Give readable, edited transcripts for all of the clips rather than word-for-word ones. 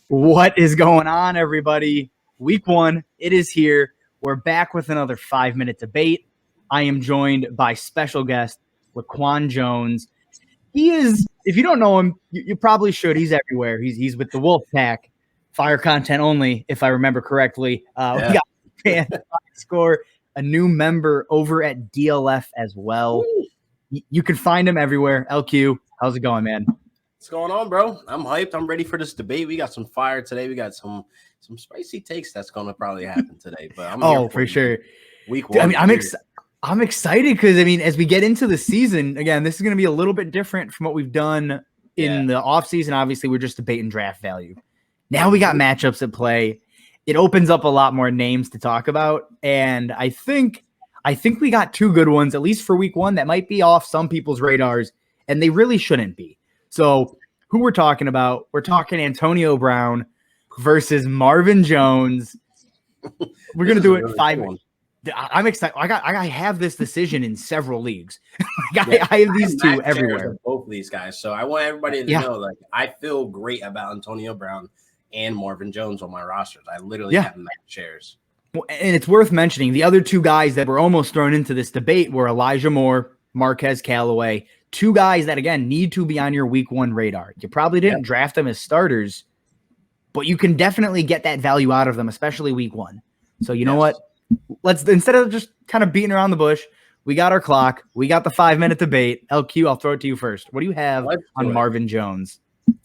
What is going on, everybody? Week one, it is here. We're back with another 5-minute debate. I am joined by special guest LaQuan Jones. He is, if you don't know him, you probably should. He's everywhere. He's with the Wolf Pack, fire content only, if I remember correctly. We got fan score, a new member over at DLF as well. You can find him everywhere. LQ, how's it going, man? What's going on, bro? I'm hyped. I'm ready for this debate. We got some fire today. We got some spicy takes that's going to probably happen today. But I'm here for sure. Week one. I'm excited because as we get into the season, again, this is going to be a little bit different from what we've done in the offseason. Obviously, we're just debating draft value. Now we got matchups at play. It opens up a lot more names to talk about, and I think we got two good ones, at least for week one, that might be off some people's radars, and they really shouldn't be. So who we're talking about, we're talking Antonio Brown versus Marvin Jones. We're going to do it 5 minutes. I'm excited. I have this decision in several leagues. I have these two everywhere. Both of these guys. So I want everybody to know, like, I feel great about Antonio Brown and Marvin Jones on my rosters. I literally have match shares. Well, and it's worth mentioning the other two guys that were almost thrown into this debate were Elijah Moore, Marquez Callaway. Two guys that, again, need to be on your week one radar. You probably didn't draft them as starters, but you can definitely get that value out of them, especially week one. So you know what? Let's, instead of just kind of beating around the bush, we got our clock. We got the 5-minute debate. LQ, I'll throw it to you first. What do you have on Marvin Jones?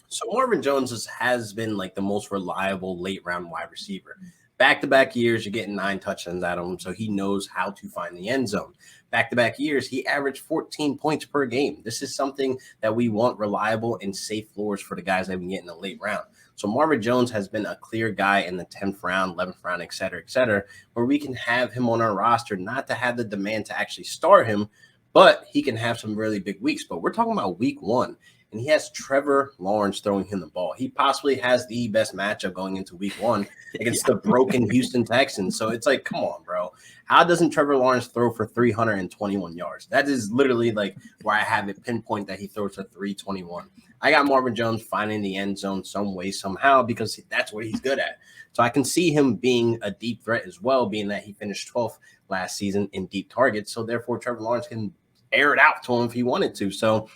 So Marvin Jones has been like the most reliable late round wide receiver. Back-to-back years, you're getting 9 touchdowns out of him, so he knows how to find the end zone. Back-to-back years, he averaged 14 points per game. This is something that we want reliable and safe floors for the guys that we get in the late round. So Marvin Jones has been a clear guy in the 10th round, 11th round, et cetera, where we can have him on our roster, not to have the demand to actually start him, but he can have some really big weeks. But we're talking about week one, and he has Trevor Lawrence throwing him the ball. He possibly has the best matchup going into week one against the broken Houston Texans. So it's like, come on, bro. How doesn't Trevor Lawrence throw for 321 yards? That is literally like where I have it pinpoint that he throws for 321. I got Marvin Jones finding the end zone some way, somehow, because that's what he's good at. So I can see him being a deep threat as well, being that he finished 12th last season in deep targets. So therefore, Trevor Lawrence can air it out to him if he wanted to. So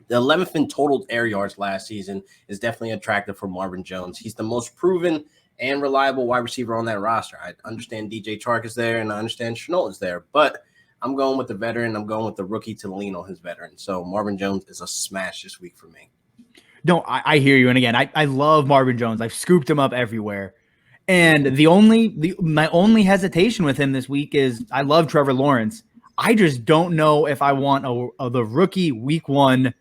the 11th in total air yards last season is definitely attractive for Marvin Jones. He's the most proven and reliable wide receiver on that roster. I understand DJ Chark is there, and I understand Shenault is there, but I'm going with the veteran. I'm going with the rookie to lean on his veteran. So Marvin Jones is a smash this week for me. No, I hear you. And again, I love Marvin Jones. I've scooped him up everywhere. And my only hesitation with him this week is I love Trevor Lawrence. I just don't know if I want the rookie week one,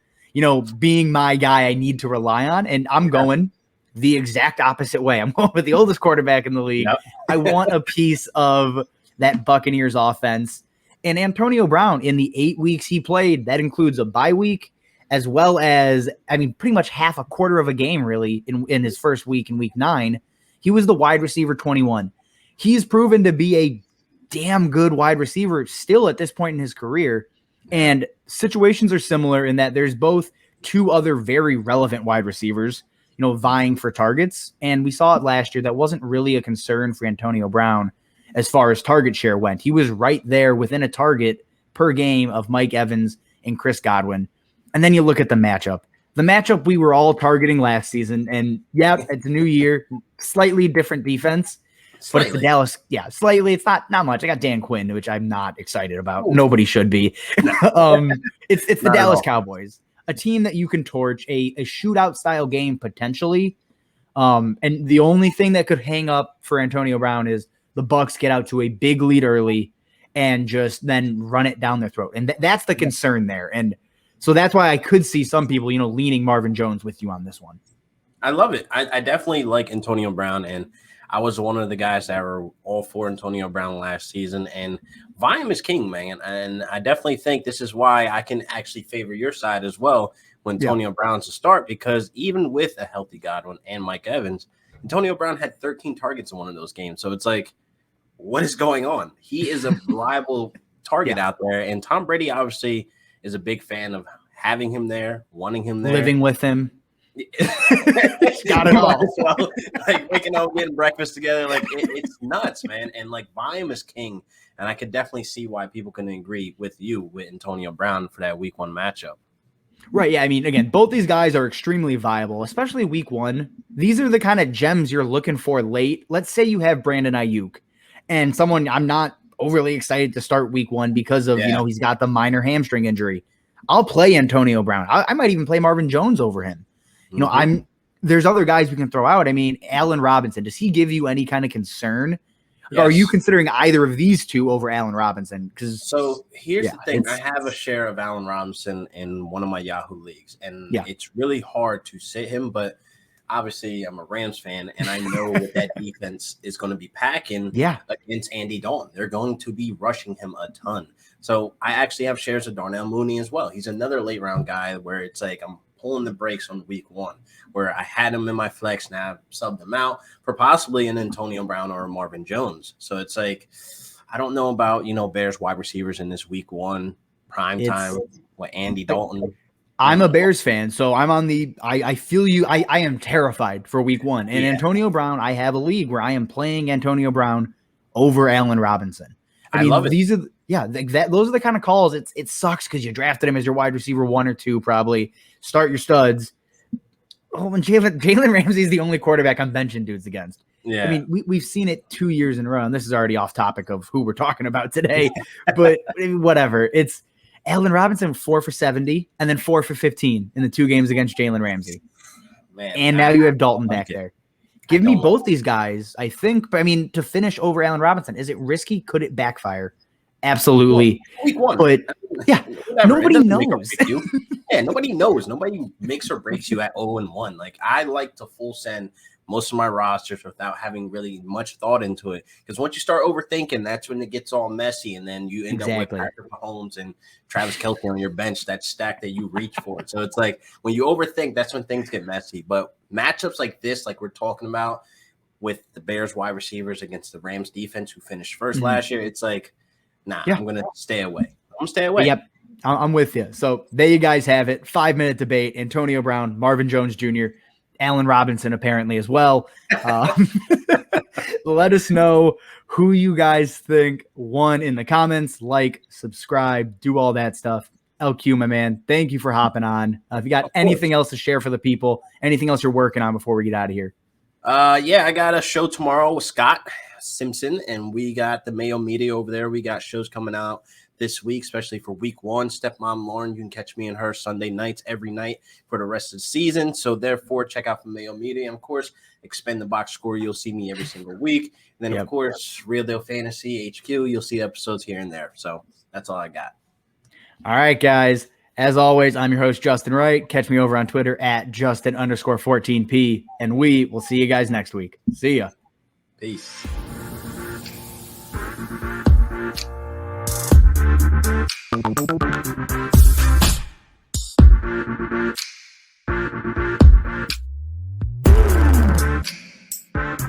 being my guy I need to rely on. And I'm going the exact opposite way. I'm going with the oldest quarterback in the league. Yep. I want a piece of that Buccaneers offense. And Antonio Brown, in the 8 weeks he played, that includes a bye week, as well as, pretty much half a quarter of a game, really, in his first week in week 9. He was the wide receiver 21. He's proven to be a damn good wide receiver still at this point in his career. And situations are similar in that there's both two other very relevant wide receivers, vying for targets. And we saw it last year. That wasn't really a concern for Antonio Brown as far as target share went. He was right there within a target per game of Mike Evans and Chris Godwin. And then you look at the matchup. The matchup we were all targeting last season, and it's a new year, slightly different defense. But it's the Dallas, slightly. It's not much. I got Dan Quinn, which I'm not excited about. Nobody should be. It's the Dallas Cowboys, a team that you can torch, a shootout style game potentially. And the only thing that could hang up for Antonio Brown is the Bucs get out to a big lead early and just then run it down their throat. And that's the concern there. And so that's why I could see some people, leaning Marvin Jones with you on this one. I love it. I definitely like Antonio Brown, and I was one of the guys that were all for Antonio Brown last season. And volume is king, man. And I definitely think this is why I can actually favor your side as well when Antonio Brown's a start, because even with a healthy Godwin and Mike Evans, Antonio Brown had 13 targets in one of those games. So it's like, what is going on? He is a reliable target out there. And Tom Brady obviously is a big fan of having him there, wanting him there. Living with him. Got it all. Well, like waking up, getting breakfast together, like it's nuts, man. And like volume is king. And I could definitely see why people can agree with you with Antonio Brown for that week 1 matchup. Right. Yeah. I mean, again, both these guys are extremely viable, especially week 1. These are the kind of gems you're looking for late. Let's say you have Brandon Ayuk and someone I'm not overly excited to start week 1 because of, he's got the minor hamstring injury. I'll play Antonio Brown. I might even play Marvin Jones over him. There's other guys we can throw out. I mean, Allen Robinson, does he give you any kind of concern? Yes. Are you considering either of these two over Allen Robinson? So here's the thing. I have a share of Allen Robinson in one of my Yahoo leagues, and it's really hard to sit him, but obviously I'm a Rams fan, and I know what that defense is going to be packing against Andy Dalton. They're going to be rushing him a ton. So I actually have shares of Darnell Mooney as well. He's another late round guy where it's like I'm pulling the brakes on week 1, where I had him in my flex. Now I've subbed him out for possibly an Antonio Brown or a Marvin Jones. So it's like, I don't know about, Bears wide receivers in this week 1 prime time with Andy Dalton. I'm a Bears fan, so I'm on I feel you. I am terrified for week 1. And Antonio Brown, I have a league where I am playing Antonio Brown over Allen Robinson. I mean, love it. These are those are the kind of calls. It sucks because you drafted him as your wide receiver 1 or 2, probably start your studs. Oh, and Jalen Ramsey is the only quarterback I'm benching dudes against. Yeah, I mean we've seen it 2 years in a row, and this is already off topic of who we're talking about today, but whatever. It's Allen Robinson 4 for 70, and then 4 for 15 in the 2 games against Jalen Ramsey. Man, and now you have Dalton back there. Give me both these guys, I think. But I mean, to finish over Allen Robinson, is it risky? Could it backfire? Absolutely. Week 1. But nobody knows. Nobody knows. Nobody makes or breaks you at 0-1. Like, I like to full send most of my rosters without having really much thought into it. Because once you start overthinking, that's when it gets all messy. And then you end up with Patrick Mahomes and Travis Kelce on your bench, that stack that you reach for. So it's like when you overthink, that's when things get messy. But matchups like this, like we're talking about with the Bears wide receivers against the Rams defense who finished first last year, it's like, I'm going to stay away. I'm going to stay away. Yep. I'm with you. So there you guys have it. 5-minute debate. Antonio Brown, Marvin Jones Jr., Allen Robinson apparently as well. Let us know who you guys think won in the comments. Like, subscribe, do all that stuff. LQ, my man, thank you for hopping on. If you got anything else to share for the people, anything else you're working on before we get out of here? I got a show tomorrow with Scott Simpson, and we got the Mayo Media over there. We got shows coming out this week, especially for week 1. Stepmom Lauren, you can catch me and her Sunday nights every night for the rest of the season. So therefore, check out the Mayo Media. And of course, Expend the Box Score. You'll see me every single week. And then of course, Real Deal Fantasy HQ. You'll see episodes here and there. So that's all I got. All right, guys. As always, I'm your host, Justin Wright. Catch me over on Twitter at Justin_14P. And we will see you guys next week. See ya. Peace.